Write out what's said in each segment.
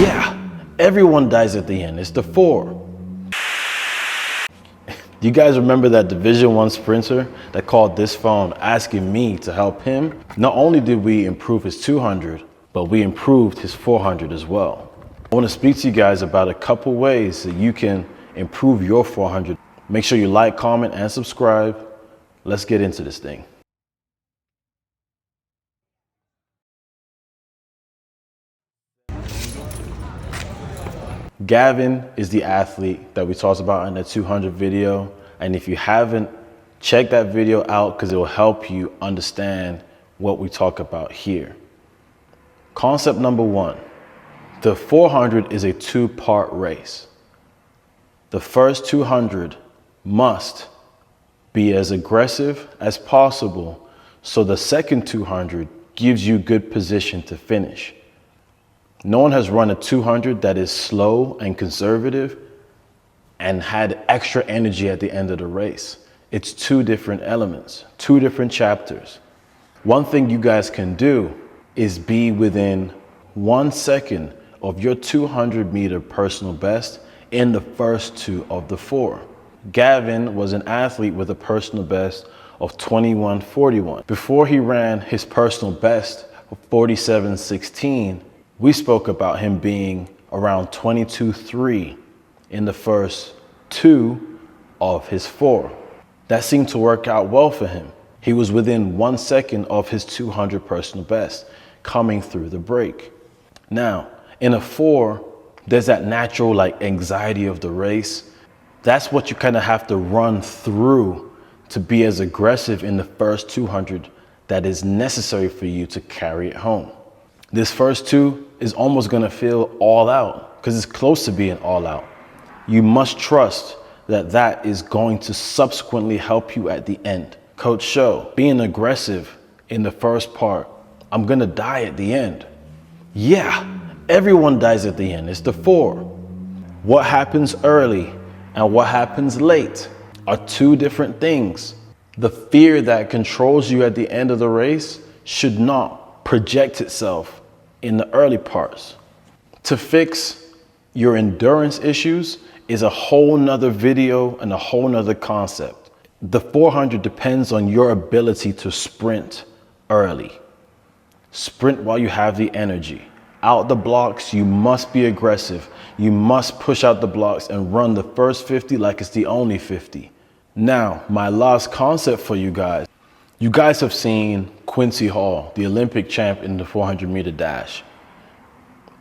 Yeah, everyone dies at the end. It's the 4. Do you guys remember that Division I sprinter that called this phone asking me to help him? Not only did we improve his 200, but we improved his 400 as well. I want to speak to you guys about a couple ways that you can improve your 400. Make sure you like, comment, and subscribe. Let's get into this thing. Gavin is the athlete that we talked about in the 200 video. And if you haven't, check that video out because it will help you understand what we talk about here. Concept number 1, the 400 is a 2-part race. The first 200 must be as aggressive as possible so the second 200 gives you good position to finish. No one has run a 200 that is slow and conservative and had extra energy at the end of the race. It's 2 different elements, 2 different chapters. One thing you guys can do is be within 1 second of your 200-meter personal best in the first 2 of the 4. Gavin was an athlete with a personal best of 21:41. Before he ran his personal best of 47:16, we spoke about him being around 22:3 in the first 2 of his 4. That seemed to work out well for him. He was within 1 second of his 200 personal best coming through the break. Now, in a 4, there's that natural anxiety of the race. That's what you kind of have to run through to be as aggressive in the first 200 that is necessary for you to carry it home. This first 2 is almost going to feel all out because it's close to being all out. You must trust that that is going to subsequently help you at the end. Coach Show, being aggressive in the first part, I'm going to die at the end. Yeah, everyone dies at the end. It's the 4. What happens early and what happens late are 2 different things. The fear that controls you at the end of the race should not project itself in the early parts. To fix your endurance issues is a whole nother video and a whole nother concept. The 400 depends on your ability to sprint early. Sprint while you have the energy. Out the blocks, you must be aggressive. You must push out the blocks and run the first 50 like it's the only 50. Now, my last concept for you guys. You guys have seen Quincy Hall, the Olympic champ in the 400-meter dash.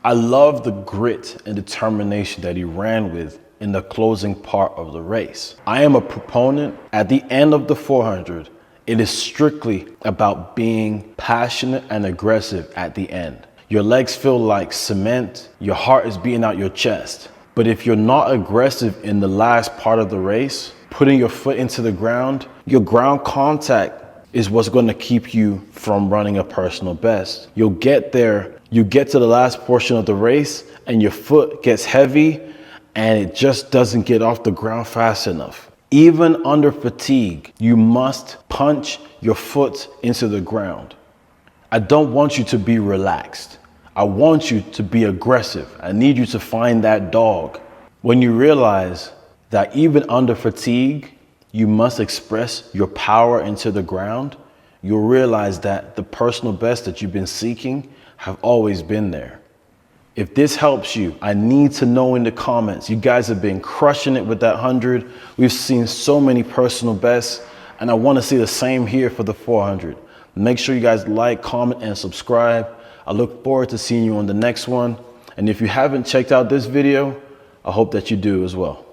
I love the grit and determination that he ran with in the closing part of the race. I am a proponent at the end of the 400. It is strictly about being passionate and aggressive at the end. Your legs feel like cement. Your heart is beating out your chest. But if you're not aggressive in the last part of the race, putting your foot into the ground, your ground contact is what's going to keep you from running a personal best. You'll get there, you get to the last portion of the race, and your foot gets heavy, and it just doesn't get off the ground fast enough. Even under fatigue, you must punch your foot into the ground. I don't want you to be relaxed. I want you to be aggressive. I need you to find that dog. When you realize that even under fatigue, you must express your power into the ground, you'll realize that the personal best that you've been seeking have always been there. If this helps you, I need to know in the comments. You guys have been crushing it with that 100. We've seen so many personal bests, and I want to see the same here for the 400. Make sure you guys like, comment, and subscribe. I look forward to seeing you on the next one. And if you haven't checked out this video, I hope that you do as well.